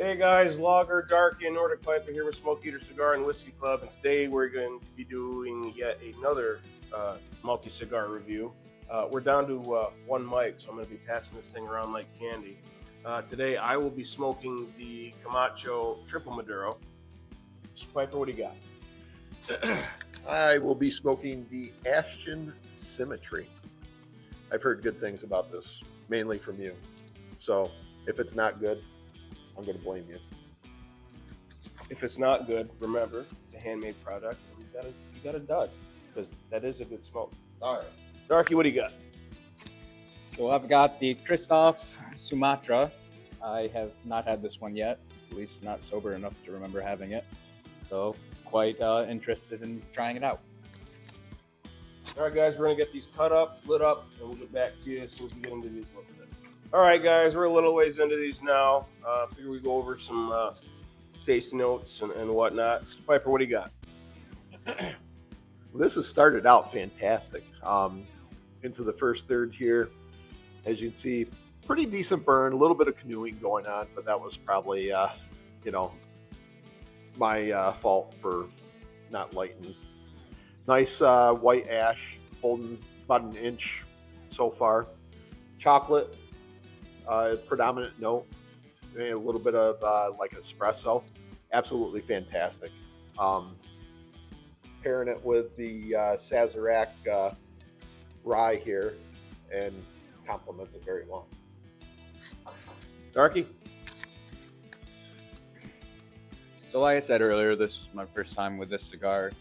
Hey guys, Lager, Darky, and Nordic Piper here with Smoke Eater Cigar and Whiskey Club, and today we're going to be doing yet another multi-cigar review. We're down to one mic, so I'm going to be passing this thing around like candy. Today I will be smoking the Camacho Triple Maduro. Mr. Piper, what do you got? I will be smoking the Ashton Symmetry. I've heard good things about this, mainly from you. So if it's not good, I'm going to blame you. If it's not good, remember, it's a handmade product, and you got a dud, because that is a good smoke. All right. Darky, what do you got? So I've got the Kristoff Sumatra. I have not had this one yet, at least not sober enough to remember having it. So quite interested in trying it out. All right, guys, we're going to get these cut up, lit up, and we'll get back to you as soon as we get into these a little bit. All right, guys, we're a little ways into these now. Figure we go over some tasting notes and whatnot. Mr. Piper, what do you got? This has started out fantastic. Into the first third here, as you can see, pretty decent burn, a little bit of canoeing going on, but that was probably, my fault for not lighting. Nice white ash, holding about an inch so far. Chocolate, predominant note, maybe a little bit of like espresso. Absolutely fantastic. Pairing it with the Sazerac rye here, and complements it very well. Darky? So like I said earlier, this is my first time with this cigar.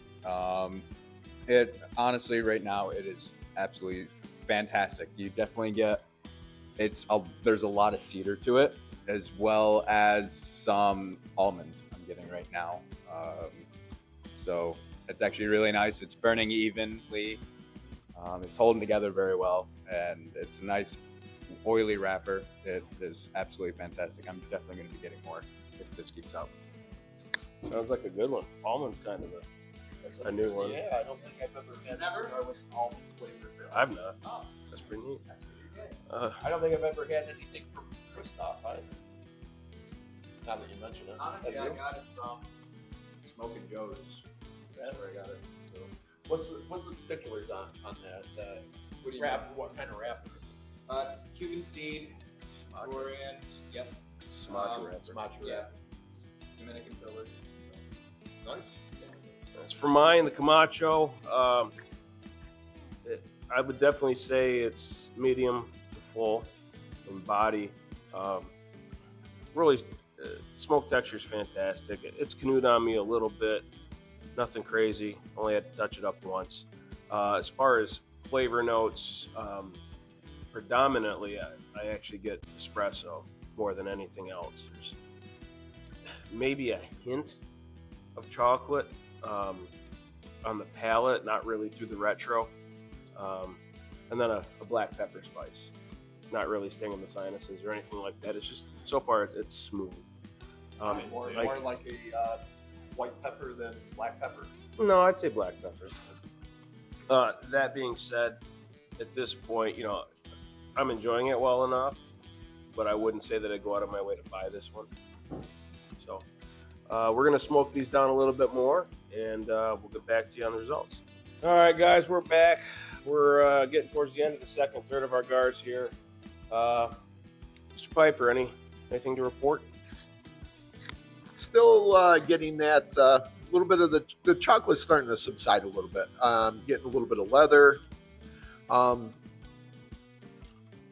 It honestly, right now, it is absolutely fantastic. You definitely get, there's a lot of cedar to it, as well as some almond I'm getting right now. So it's actually really nice. It's burning evenly. It's holding together very well, and it's a nice oily wrapper. It is absolutely fantastic. I'm definitely going to be getting more if this keeps up. Sounds like a good one. Almond's kind of a new one. Yeah, I don't think I've ever had a cigar with almond flavor. I've not. Oh, That's pretty neat. that's pretty good. I don't think I've ever had anything from Kristoff either. Now that you mention it. Honestly, I got it from Smoking Joe's. That's where I got it. So, What's the particulars on that? what do you Wrap? What kind of wrapper? It's Cuban seed, Orient, yep. Sumatra wrapper. Sumatra Yeah. wrapper. Dominican fillers. Nice. As for mine, the Camacho, I would definitely say it's medium to full in body. Really, smoke texture is fantastic. It's canoed on me a little bit. Nothing crazy. Only had to touch it up once. As far as flavor notes, predominantly I actually get espresso more than anything else. There's maybe a hint of chocolate on the palate, not really through the retro, and then a black pepper spice, not really stinging the sinuses or anything like that. It's just, so far it's smooth. More like a white pepper than black pepper. No, I'd say black pepper. That being said, at this point, I'm enjoying it well enough, but I wouldn't say that I'd go out of my way to buy this one. So we're going to smoke these down a little bit more, and we'll get back to you on the results. All right, guys, we're back. We're getting towards the end of the second third of our guards here. Mr. Piper, anything to report? Still getting that little bit of the chocolate starting to subside a little bit. Getting a little bit of leather.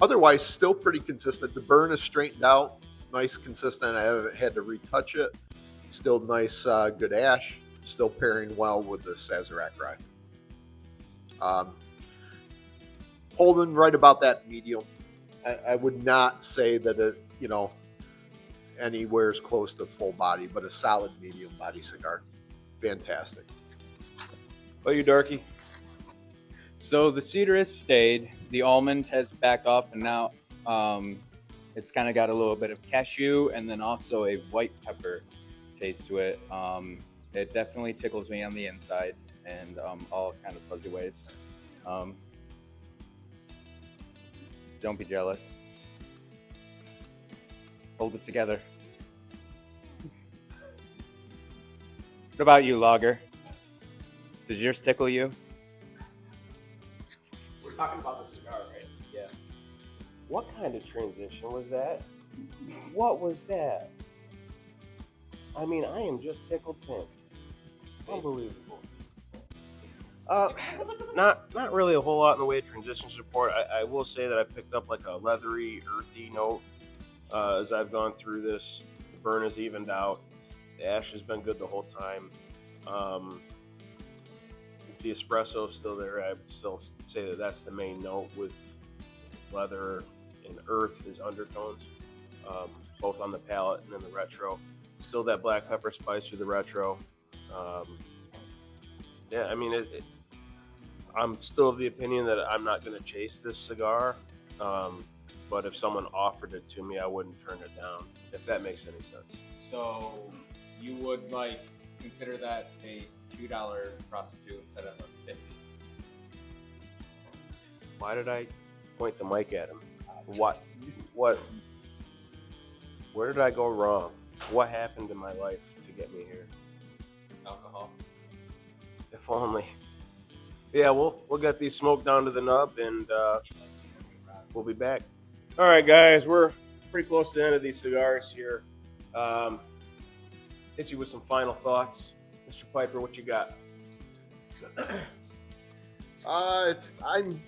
Otherwise, still pretty consistent. The burn is straightened out. Nice, consistent. I haven't had to retouch it. Still nice, good ash. Still pairing well with the Sazerac rye. Holding right about that medium. I would not say that it, anywhere as close to full body, but a solid medium body cigar. Fantastic. Oh, you Darky? So the cedar has stayed. The almond has backed off, and now it's kind of got a little bit of cashew and then also a white pepper taste to it. It definitely tickles me on the inside and all kind of fuzzy ways. Don't be jealous. Hold it together. What about you, Lager? Does yours tickle you? We're talking about the cigar, right? Yeah. What kind of transition was that? What was that? I mean, I am just tickled pink. Unbelievable. Not really a whole lot in the way of transition support. I will say that I picked up like a leathery, earthy note as I've gone through this. The burn has evened out. The ash has been good the whole time. The espresso is still there. I would still say that that's the main note, with leather and earth as undertones, both on the palate and in the retro. Still that black pepper spice through the retro. Yeah, I mean, I'm still of the opinion that I'm not going to chase this cigar, but if someone offered it to me, I wouldn't turn it down, if that makes any sense. So you would consider that a $2 prostitute instead of a $50? Why did I point the mic at him? What? Where did I go wrong? What happened in my life to get me here? Alcohol. If only. Yeah, we'll get these smoked down to the nub, and we'll be back. All right, guys, we're pretty close to the end of these cigars here. Hit you with some final thoughts, Mr. Piper. What you got? I'm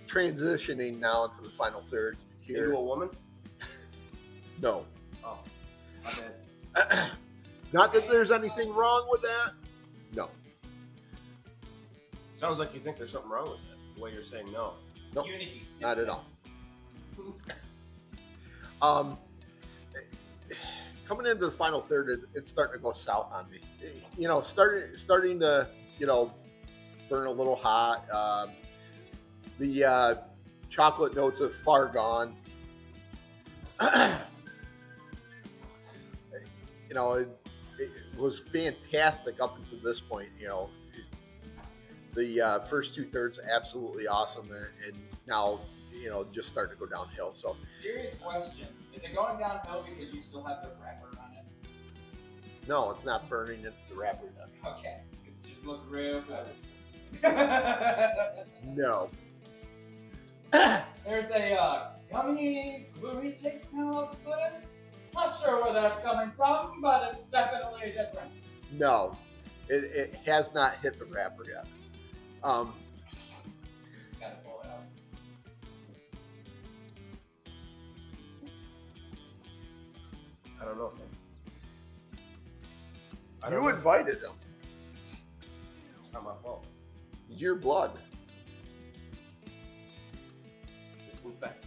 transitioning now into the final third here. Into a woman? No. Oh, my bad. Not that there's anything wrong with that. No. Sounds like you think there's something wrong with that, the way you're saying no. Nope. Not at all. Coming into the final third, it's starting to go south on me. You know, starting to, burn a little hot. The chocolate notes are far gone. It was fantastic up until this point. The first 2/3 absolutely awesome, and now just starting to go downhill. So Serious question: is it going downhill because you still have the wrapper on it? no, it's not burning into the wrapper yet. Okay, because it just looked real good. No. There's a gummy, gluey taste now all of a sudden. Not sure where that's coming from, but it's definitely different. No, it has not hit the wrapper yet. Gotta pull it out. I don't know. You invited him. It's not my fault. It's your blood. It's infected.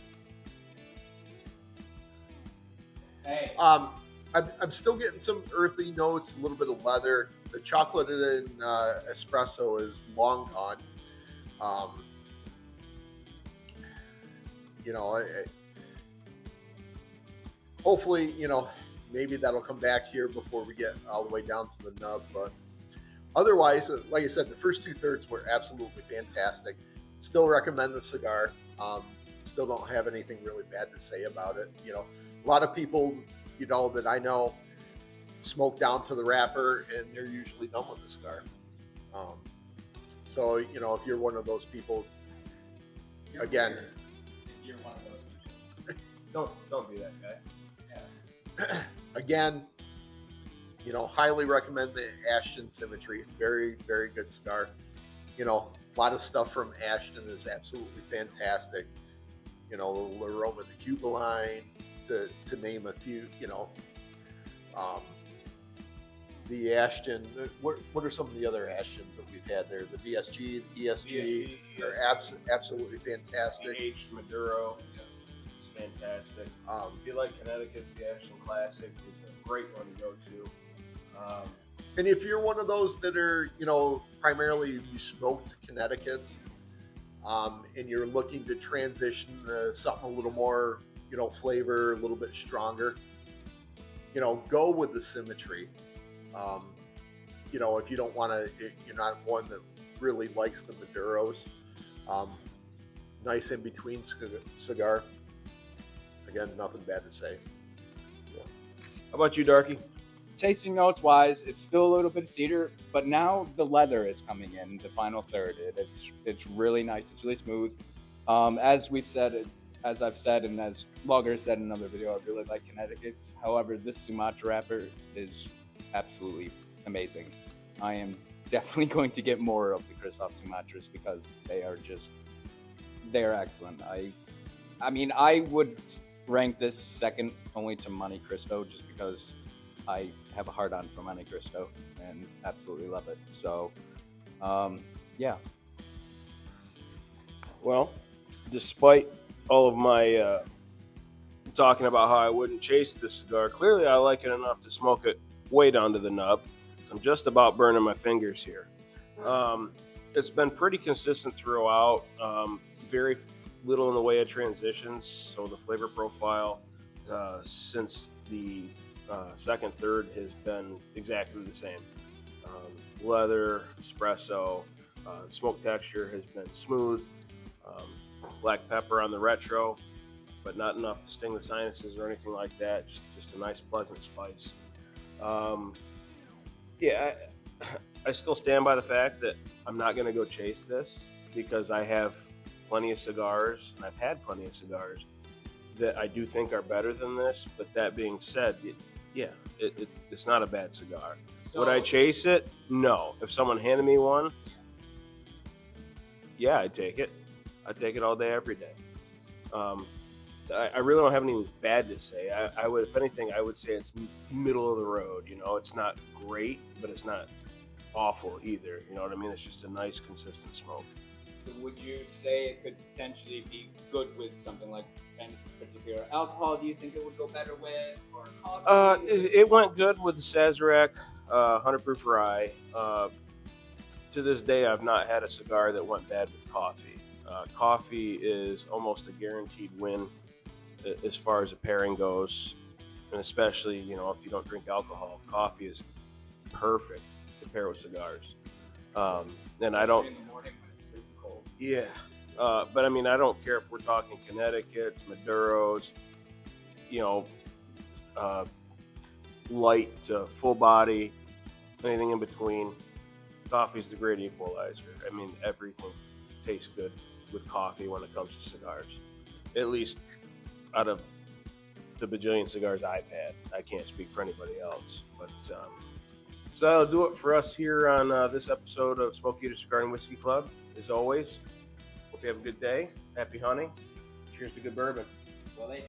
Hey. I'm still getting some earthy notes, a little bit of leather. The chocolate in espresso is long gone. Hopefully, maybe that'll come back here before we get all the way down to the nub. But otherwise, like I said, the first 2/3 were absolutely fantastic. Still recommend the cigar. Still don't have anything really bad to say about it. A lot of people, that I know smoke down to the wrapper and they're usually done with the cigar. So, if you're one of those people, again, If you're one of those people. Don't be that guy. Yeah. again, highly recommend the Ashton Symmetry. Very, very good cigar. A lot of stuff from Ashton is absolutely fantastic. The aroma of the Cuba line, to name a few. The Ashton. What are some of the other Ashtons that we've had there? The VSG, the ESG. They're absolutely fantastic. The aged Maduro. It's fantastic. If you like Connecticut's, the Ashton Classic is a great one to go to. And if you're one of those that are, primarily you smoked Connecticut's, and you're looking to transition to something a little more, flavor, a little bit stronger, go with the Symmetry. If you don't want to, you're not one that really likes the Maduros, nice in between cigar. Again, nothing bad to say. How about you, Darky? tasting notes wise, it's still a little bit of cedar, but now the leather is coming in the final third. It's really nice. It's really smooth. As we've said, as I've said, and as Logger said in another video, I really like Connecticut's. However, this Sumatra wrapper is absolutely amazing. I am definitely going to get more of the Kristoff Sumatras because they are excellent. I mean, I would rank this second only to Monte Cristo just because I have a hard on for Monte Cristo and absolutely love it. So, yeah. Well, despite all of my talking about how I wouldn't chase this cigar, clearly I like it enough to smoke it way down to the nub. I'm just about burning my fingers here. It's been pretty consistent throughout. Very little in the way of transitions. So the flavor profile since the second third has been exactly the same. Leather, espresso, smoke texture has been smooth. Black pepper on the retro, but not enough to sting the sinuses or anything like that. Just a nice, pleasant spice. Yeah, I still stand by the fact that I'm not going to go chase this because I have plenty of cigars, and I've had plenty of cigars that I do think are better than this. But that being said, it's not a bad cigar. So, would I chase it? No. If someone handed me one, yeah, I'd take it. I'd take it all day, every day. I really don't have anything bad to say. I would, if anything, I would say it's middle of the road. You know, it's not great, but it's not awful either. You know what I mean? It's just a nice, consistent smoke. So would you say it could potentially be good with something like any particular alcohol? Do you think it would go better with, or coffee? It went good with the Sazerac 100 proof rye. To this day, I've not had a cigar that went bad with coffee. Coffee is almost a guaranteed win as far as a pairing goes, and especially, you know, if you don't drink alcohol, coffee is perfect to pair with cigars. And I don't. In the morning when it's really cold. Yeah, but I mean, I don't care if we're talking Connecticut's, Maduros, you know, light to full body, anything in between. Coffee's the great equalizer. I mean, everything tastes good with coffee when it comes to cigars. At least out of the bajillion cigars I've had. I can't speak for anybody else. But so that'll do it for us here on this episode of Smoke Eater Cigar and Whiskey Club. As always, hope you have a good day. Happy hunting. Cheers to good bourbon. Well,